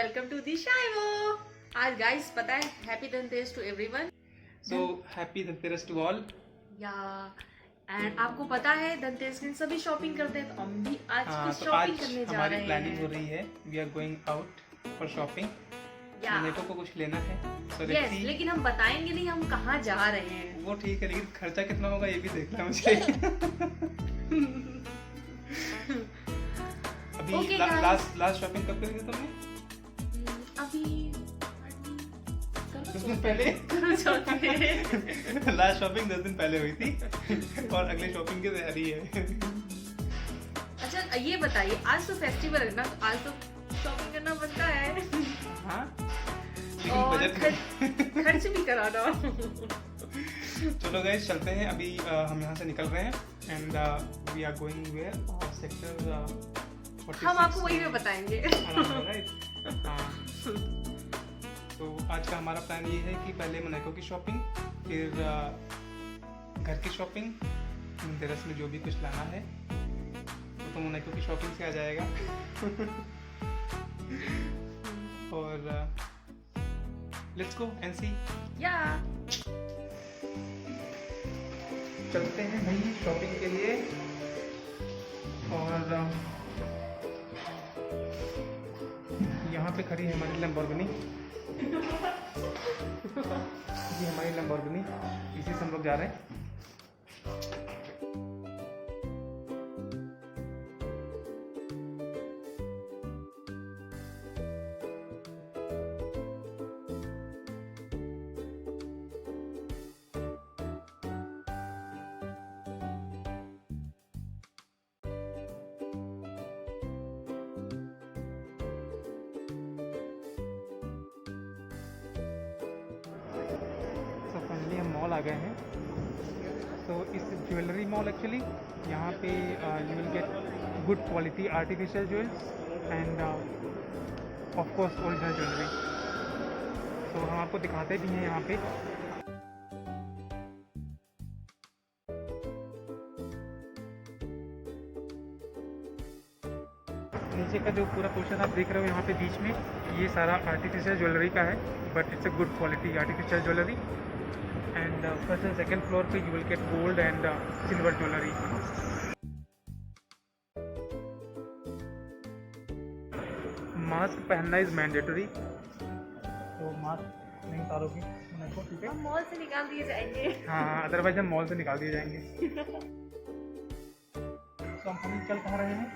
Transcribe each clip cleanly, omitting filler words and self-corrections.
Welcome to the शाइवो। आज guys पता है happy Dhanteras to everyone. So happy Dhanteras to all. Yeah and आपको पता है धनतेरस के दिन सभी शॉपिंग करते हैं, तो हम भी आज कुछ तो शॉपिंग आज करने जा हमारी रहे प्लानिंग हो हैं। रही है, we are going out for shopping. Yeah नेटो को कुछ लेना है, so let's यस, see। लेकिन हम बताएंगे नहीं हम कहाँ जा रहे हैं। वो ठीक है, लेकिन खर्चा कितना होगा ये भी देखना है मुझे। अभी Okay, guys. लास्ट शॉपिंग कब करी थी तुमने? अभी कुछ दिन पहले। लास्ट शॉपिंग 10 दिन पहले हुई थी और अगली शॉपिंग की तैयारी है। अच्छा ये बताइए, आज तो फेस्टिवल है ना, तो आज तो शॉपिंग करना बनता है। हाँ, और बजट खर्च भी कराना। चलो गाइस चलते हैं। अभी हम यहाँ से निकल रहे हैं and we are going where sector 46। हम आपको वही में बताएंगे। तो आज का हमारा प्लान ये है कि पहले मोनाको की शॉपिंग, फिर घर की शॉपिंग, धनतेरस में जो भी कुछ लाना है तो मोनाको की शॉपिंग से आ जाएगा। और लेट्स गो एंड सी। या चलते हैं भाई शॉपिंग के लिए। और यहाँ पे खड़ी है हमारी लैम्बोर्गिनी। ये हमारी लैम्बोर्गिनी, इसी से हम लोग जा रहे हैं। तो फाइनली हम मॉल आ गए हैं। तो इस ज्वेलरी मॉल एक्चुअली यहाँ पे you will get good quality artificial jewels end of course original jewellery. तो हम आपको दिखाते भी हैं यहाँ पे। नीचे का जो पूरा पोर्शन आप देख रहे हो यहाँ पे बीच में, ये सारा आर्टिफिशियल ज्वेलरी का है, but it's a good quality artificial jewellery. And first and second floor पे you will get gold and silver jewellery. Mask पहनना इज मैंडेटरी, तो मास्क नहीं उतारोगी को, ठीक है? हम मॉल से निकाल दिए जाएंगे। हाँ, अदरवाइज हम मॉल से निकाल दिए जाएंगे। तो हम चल कहाँ रहे हैं?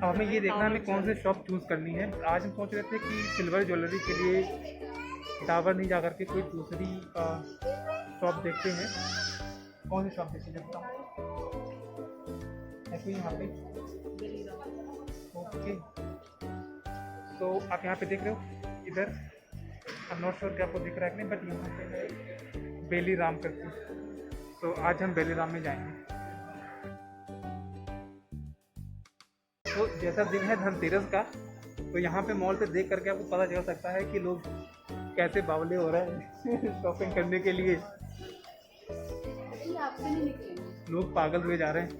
अब हमें ये देखना है हमें कौन सी शॉप चूज़ करनी है। आज हम सोच रहे थे कि सिल्वर ज्वेलरी के लिए डाबर नहीं जा करके कोई दूसरी शॉप देखते हैं। कौन सी शॉप देखते हैं? ऐसे यहाँ पे ओके। तो आप यहाँ पे देख रहे हो इधर, आई एम नॉट श्योर कि आपको दिख रहा है कि नहीं, बट यहाँ पे है बेली राम करके। तो आज हम बेली राम में जाएंगे। तो जैसा दिन है धनतेरस का, तो यहाँ पे मॉल पे देख करके आपको पता चल सकता है कि लोग कैसे बावले हो रहे हैं शॉपिंग करने के लिए। आपसे नहीं निकलेंगे। लोग पागल हुए जा रहे हैं।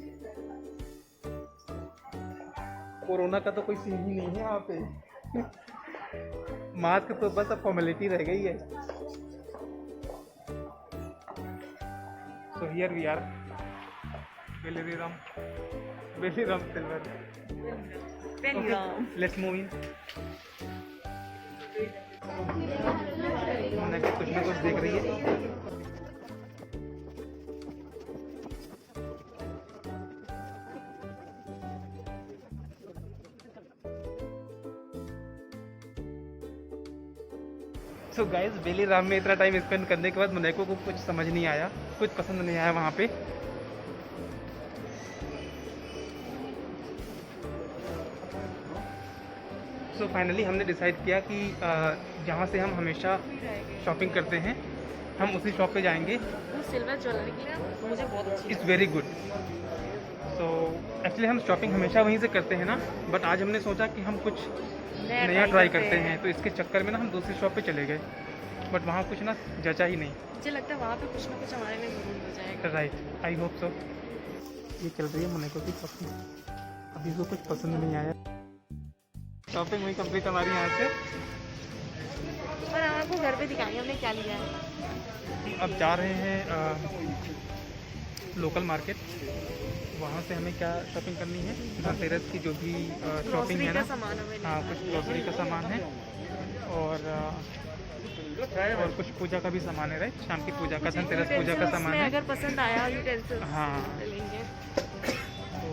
कोरोना का तो कोई सीन ही नहीं है यहाँ पे। मास्क तो बस अब फॉर्मेलिटी रह गई है। So here we are, Beliram silver. Let's move in. कुछ ना कुछ देख रही है। सो गाइस, बेली राम में इतना टाइम स्पेंड करने के बाद मोनाको को कुछ समझ नहीं आया, कुछ पसंद नहीं आया वहाँ पे। सो फाइनली हमने डिसाइड किया कि जहाँ से हम हमेशा शॉपिंग करते हैं हम उसी शॉप पे जाएंगे। सिल्वर ज्वेलरी की मुझे बहुत अच्छी इट्स वेरी गुड। तो एक्चुअली हम शॉपिंग हमेशा वहीं से करते हैं ना, बट आज हमने सोचा कि हम कुछ नया ट्राई करते हैं। तो इसके चक्कर में ना हम दूसरी शॉप पे चले गए, बट वहाँ कुछ ना जचा ही नहीं। मुझे लगता है वहाँ पे कुछ ना कुछ हमारे लिए जरूर हो जाएगा। Right, I hope so. ये चल रही है मोनाको की शॉपिंग। अभी इसको कुछ पसंद नहीं आया। शॉपिंग हुई कंप्लीट हमारी यहाँ से। पर हम आपको घर पे दिखाएंगे हमने क्या लिया है। अब जा रहे हैं लोकल मार्केट, वहाँ से हमें क्या शॉपिंग करनी है, धनतेरस की जो भी शॉपिंग है ना, सामान हमें हाँ कुछ ग्रोसरी का सामान है और कुछ पूजा का भी सामान है, राइट, शाम की पूजा का, धनतेरस पूजा का सामान है। अगर पसंद आया यूटेंसिल्स हाँ लेंगे। तो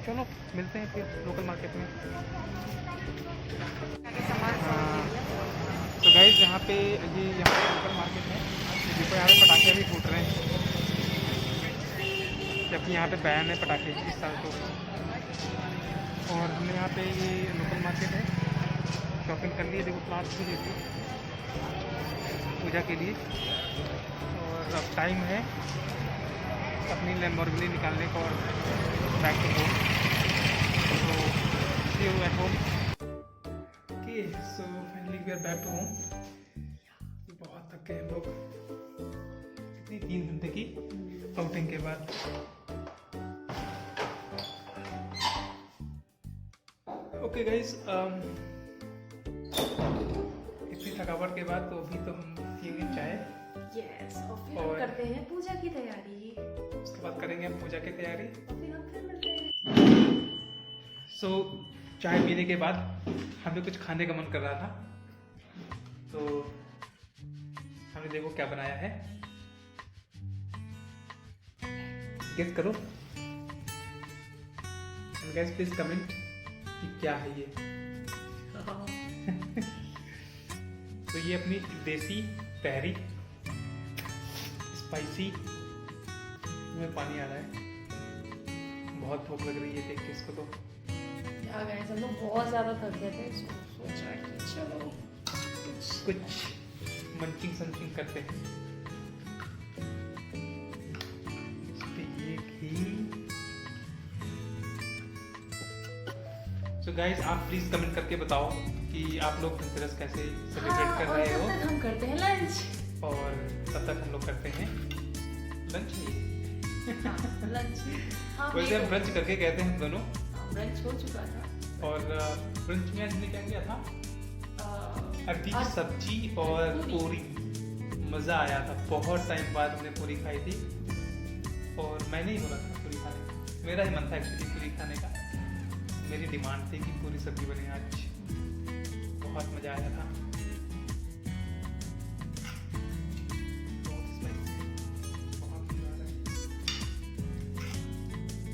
चलो मिलते हैं फिर लोकल मार्केट में। तो गाइस यहाँ पे यहाँ पे लोकल मार्केट है, देखो यहाँ पे पटाखे भी फूट रहे हैं, जबकि यहाँ पे बैन है पटाखे इस साल तो। और हमने यहाँ पे ये लोकल मार्केट है, शॉपिंग कर लिए, देखो प्लांट्स भी लेते पूजा के लिए। और अब टाइम है अपनी लैम्बोर्गिनी निकालने का और बैक टू होम। तो see you at home. Okay so finally we are back to home. बहुत थक गए हम लोग कितनी 3 घंटे की आउटिंग के बाद। ओके गाइस इतनी थकावट के बाद तो अभी तो हम पिएंगे चाय। यस, और फिर और हम करते हैं पूजा की तैयारी। उसके बाद करेंगे हम पूजा की तैयारी। और फिर हम फिर मिलते हैं। सो चाय पीने के बाद हमें कुछ खाने का मन कर रहा था, तो हमने देखो क्या बनाया है, गेस करो एंड गाइस प्लीज कमेंट कि क्या है ये। तो ये अपनी देसी तहरी, स्पाइसी, मुंह में पानी आ रहा है, बहुत भूख लग रही है देख के इसको। तो गाइस हम लोग बहुत ज़्यादा थक गए थे, सोचा कि चलो कुछ मंचिंग संचिंग करते हैं। इस पे ये घी। सो गाइस आप प्लीज कमेंट करके बताओ कि आप लोग धनतेरस कैसे सेलिब्रेट कर रहे हो। तब तक हम करते हैं लंच। और तब तक हम लोग करते हैं लंच। लंच वैसे हम ब्रंच करके कहते हैं हम दोनों। ब्रंच हो चुका था। और ब्रंच में आज हमने क्या किया था, अरबी की आज सब्जी और पूरी। मज़ा आया था, बहुत टाइम बाद हमने पूरी खाई थी। और मैंने ही बोला था पूरी खाने का, मेरा ही मन था एक्चुअली पूरी खाने का, मेरी डिमांड थी कि पूरी सब्जी बने आज। बहुत मज़ा आया था।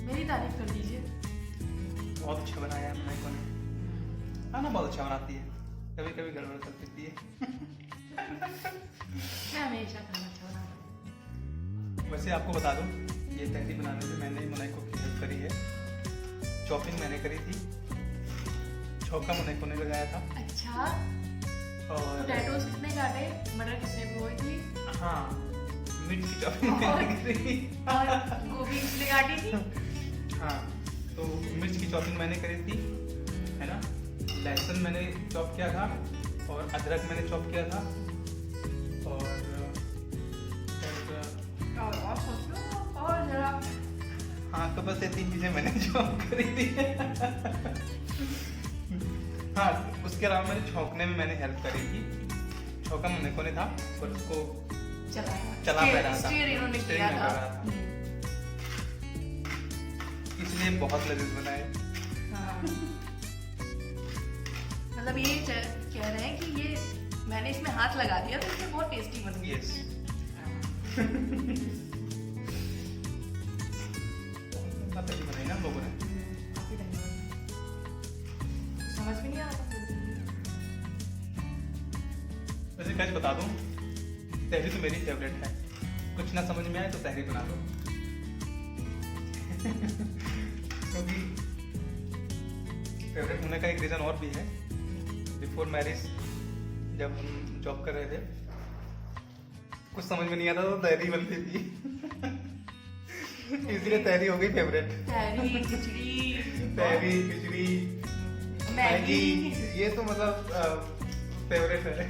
मेरी तारीफ कर दीजिए। बहुत अच्छा बनाया है मनाई को ने, खाना बहुत अच्छा बनाती है, कभी कभी गड़बड़ कर देती है। मैं हमेशा खाना अच्छा बनाता हूँ। वैसे आपको बता दूं, ये तहरी बनाने में मैंने मनाई को की हेल्प करी है। चॉपिंग मैंने करी थी, छौका मनाई को ने लगाया था। अच्छा, और पोटैटोज कितने काटे, मटर किसने भिगोई थी, हाँ मिर्च की चॉपिंग मैंने करी थी। और गोभी किसने काटी थी। हाँ तो मिर्च की चॉपिंग मैंने करी थी, है ना। लहसुन मैंने चॉप किया था और अदरक मैंने चॉप किया था। और जरा हाँ तो बस ये 3 चीजें मैंने चॉप करी थी। हाँ उसके अलावा मैंने छौंकने में मैंने हेल्प करी थी। छौंका मैंने को ने था पर उसको चला पा रहा था, स्टीयरिंग उन्होंने किया स्टीयरिंग में था। कर रहा था। इसलिए बहुत लजीज बनाए। हाँ। मतलब ये कह रहे हैं कि ये मैंने इसमें हाथ लगा दिया तो इसमें बहुत टेस्टी बन गई। यस। तभी बनाई ना हम लोगों ने। काफी धन्यवाद। समझ में नहीं आ रहा था। वैसे गाइस बता दूं, तहरी तो मेरी फेवरेट है, कुछ ना समझ में आए तो तहरी बना लो। क्योंकि फेवरेट होने का एक रीज़न और भी है। बिफोर मैरिज जब हम जॉब कर रहे थे, कुछ समझ में नहीं आता तो तहरी बनती थी। इसलिए तहरी हो गई फेवरेट। तहरी, खिचड़ी, तहरी, खिचड़ी, मैगी, ये तो मतलब फेवरेट है।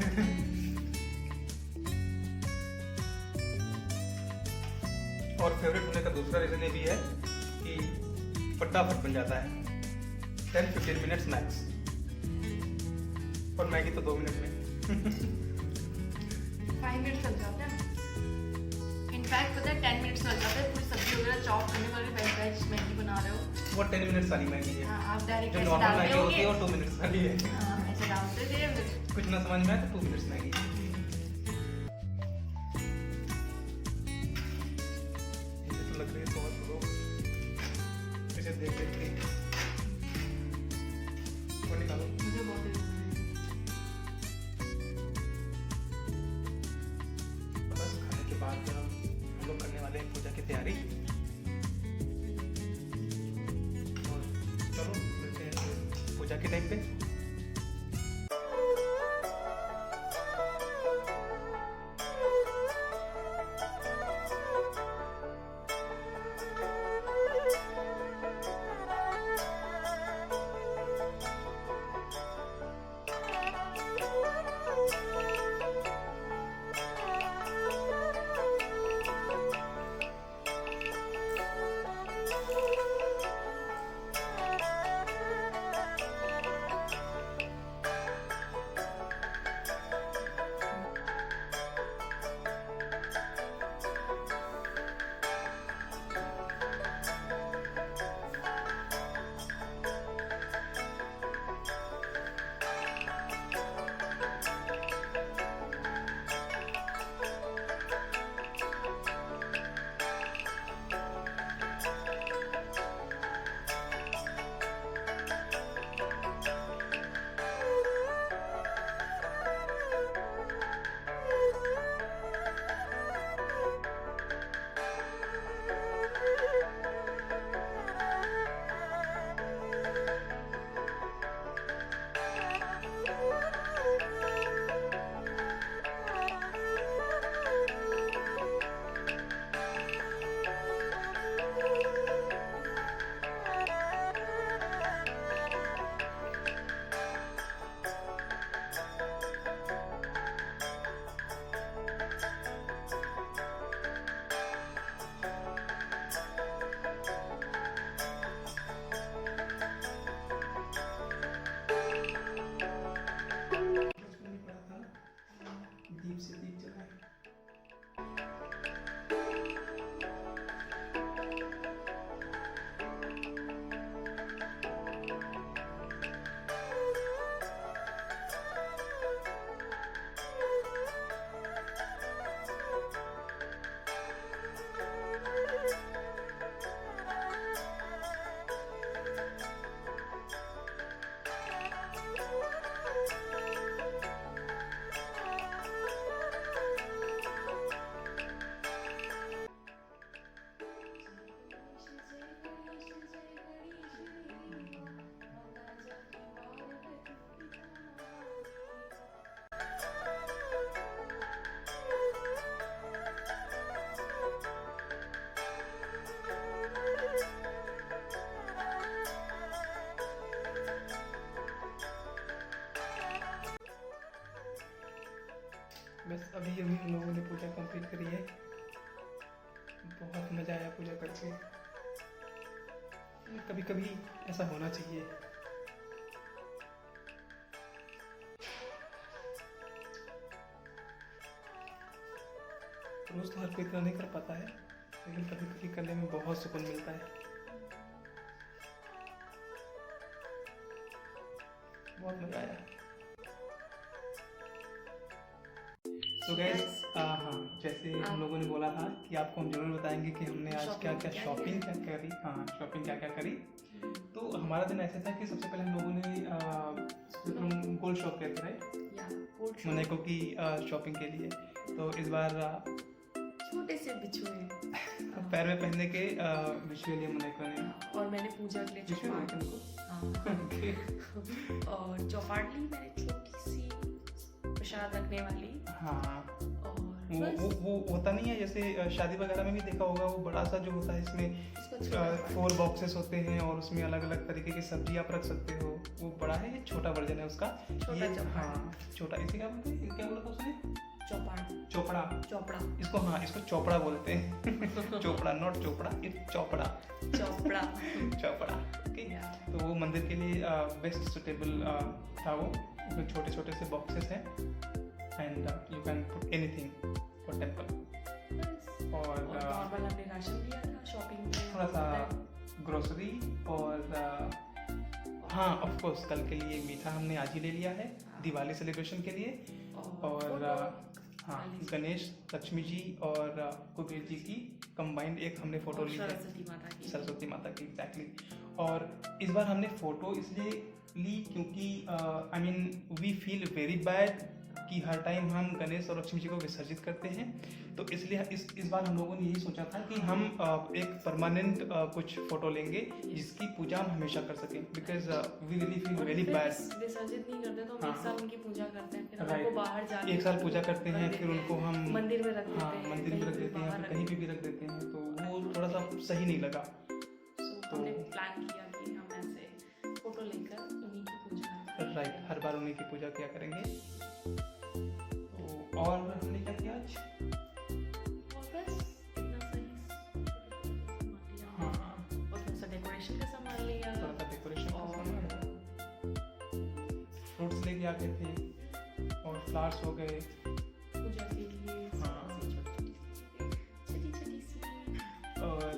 और फेवरेट होने का दूसरा रीज़न ये भी है कि फटाफट बन जाता है, 10-15 मिनट्स मैक्स। और मैगी तो 2 मिनट में। 5 मिनट्स लग जाते हैं। इनफैक्ट पता है 10 मिनट्स लग जाते हैं पूरी सब्जी वगैरह चॉप करने वाली। वेज मैगी बना रहे हो वो 10 मिनट्स वाली मैगी है। हाँ, आप डायरेक्ट जो ऐसे नॉर्मल डालते मैगी होती है होगे। वो 2 मिनट्स वाली है। हाँ, ऐसे डालते थे फिर कुछ ना समझ में आए तो 2 मिनट्स मैगी। मुझे तो लग रही है बहुत लोग इसे देख देख के वो निकालो। मुझे बहुत बस खाने के बाद हम लोग करने वाले हैं पूजा की तैयारी। और चलो मिलते हैं पूजा के टाइम पे। दीप से दीप जलाए। बस अभी अभी हम लोगों ने पूजा कंप्लीट करी है। बहुत मज़ा आया पूजा करके। कभी कभी ऐसा होना चाहिए। रोज़ तो हर कोई इतना नहीं कर पाता है, लेकिन कभी कभी करने में बहुत सुकून मिलता है। बहुत मज़ा आया। तो गाइस हाँ, जैसे हम लोगों ने बोला था कि आपको हम जरूर बताएंगे कि हमने आज क्या क्या शॉपिंग क्या करी। हाँ, शॉपिंग क्या क्या करी। तो हमारा दिन ऐसा था कि सबसे पहले हम लोगों ने गोल्ड शॉप गए थे मोनाको की शॉपिंग के लिए। तो इस बार छोटे से बिछुए पैर में पहनने के बिछुए लिए मोनाको ने, और मैंने पूजा के लिए चौपाट और चौपाट ली मैंने छोटी सी प्रसाद रखने वाली। हाँ, और वो होता नहीं है जैसे शादी वगैरह में भी देखा होगा, वो बड़ा सा जो होता है इसमें 4 बॉक्सेस होते हैं और उसमें अलग अलग तरीके की सब्जी आप रख सकते हो। वो बड़ा है, ये छोटा वर्जन है उसका। ये हाँ छोटा, इसे क्या बोलते हैं, क्या बोला था उसने? चोपड़ा। इसको हाँ, इसको चोपड़ा बोलते हैं। Chopra, not Chopra, it's Chopra. ठीक। तो वो मंदिर के लिए बेस्ट सुटेबल था वो। इसमें छोटे छोटे से बॉक्सेस हैं and you can put anything for temple. और नॉर्मल हमने राशन लिया था शॉपिंग में, थोड़ा सा ग्रोसरी और हाँ ऑफ कोर्स कल के लिए मीठा हमने आज ही ले लिया है दिवाली सेलिब्रेशन के लिए। और हाँ गणेश लक्ष्मी जी और कुबेर जी की कंबाइंड एक हमने फोटो ली है, सरस्वती माता की एग्जैक्टली। और इस बार हमने फोटो इसलिए ली क्योंकि I mean we feel very bad कि हर टाइम हम गणेश और लक्ष्मी जी को विसर्जित करते हैं, तो इसलिए इस बार हम लोगों ने यही सोचा था कि हम एक परमानेंट कुछ फोटो लेंगे जिसकी पूजा हम हमेशा कर सकें, because we really feel very bad. विसर्जित नहीं करते तो हम एक साल उनकी पूजा करते हैं, फिर Right. उनको बाहर जाके एक साल पूजा करते हैं, फिर उनको हम मंदिर में रख देते हाँ हैं, मंदिर में रख देते हैं, फिर कहीं भी रख देते हैं, तो वो थोड़ा सा सही नहीं लगा। तो हमने प्लान किया कि हम ऐसे फोटो लेकर उन्हीं की पूजा राइट, हर बार उन्हीं की पूजा किया करेंगे। तो और हमने क्या किया आज? और बस इतना सही हाँ और थोड़ा सा डेकोरेशन का सामान लिया थोड़ा सा डेकोरेशन और फ्रूट्स लेके आ गए थे और फ्लावर्स हो गए। पूजा के लिए हाँ। छोटी सी और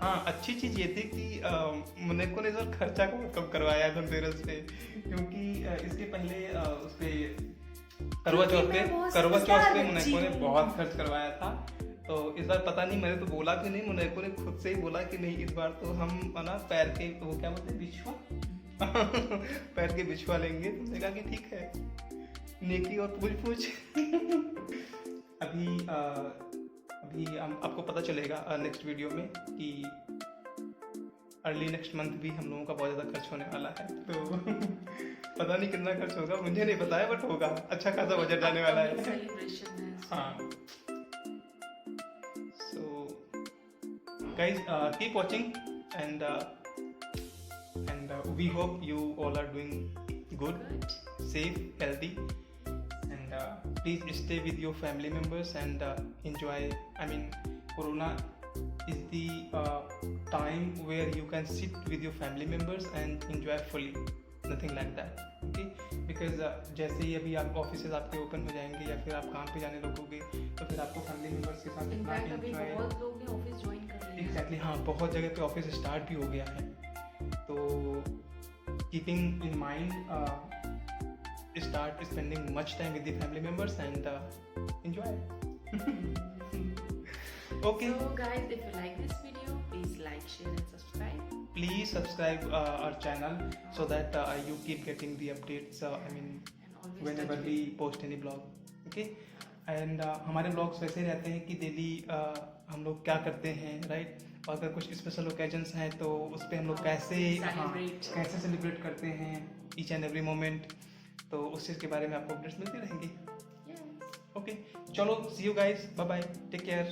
हाँ अच्छी चीज़ ये थी कि मुन्ने को ने इस बार खर्चा बहुत कम करवाया धनतेरस पे, क्योंकि इसके पहले उस पे करवा चौथ पे मुन्ने को ने बहुत खर्च करवाया था। तो इस बार पता नहीं, मैंने तो बोला कि नहीं, मुन्ने को ने खुद से ही बोला कि नहीं इस बार तो हम ना पैर के वो क्या बोलते हैं बिछुआ पैर के बिछुआ लेंगे। तुमने कहा कि ठीक है, नेकी और पूछ अभी आपको पता चलेगा नेक्स्ट वीडियो में कि अर्ली नेक्स्ट मंथ भी हम लोगों का बहुत ज़्यादा खर्च होने वाला है। तो पता नहीं कितना खर्च होगा, मुझे नहीं पता है, बट होगा, अच्छा खासा बजट जाने वाला है। सेलिब्रेशन है। हाँ so guys keep watching and we hope you all are doing good, safe, healthy, and please stay with your family members and enjoy. I mean, Corona is the time where you can sit with your family members and enjoy fully, nothing like that, okay? Because जैसे ही अभी आप offices आपके open हो जाएंगे या फिर आप काम पे जाने लगोगे तो फिर आपको फैमिली मेम्बर्स के साथ इतना इनफैक्ट अभी enjoy बहुत लोग ने ऑफिस ज्वाइन कर लिया है। एग्जैक्टली हाँ बहुत जगह पे ऑफिस स्टार्ट भी हो गया है। तो keeping in mind start spending much time with the family members and enjoy. Okay. So guys, if you like this video, please like, share and subscribe. Please subscribe our channel so that you keep getting the updates. I mean, And always whenever touch we post any blog. Okay. And हमारे blogs वैसे रहते हैं कि daily हम लोग क्या करते हैं, राइट? और अगर कुछ स्पेशल ओकेजन्स हैं तो उस पर हम लोग कैसे सेलिब्रेट करते हैं ईच एंड एवरी मोमेंट, तो उस चीज़ के बारे में आपको अपडेट्स मिलती रहेंगी। Yes. ओके चलो, see you guys, bye bye, take care.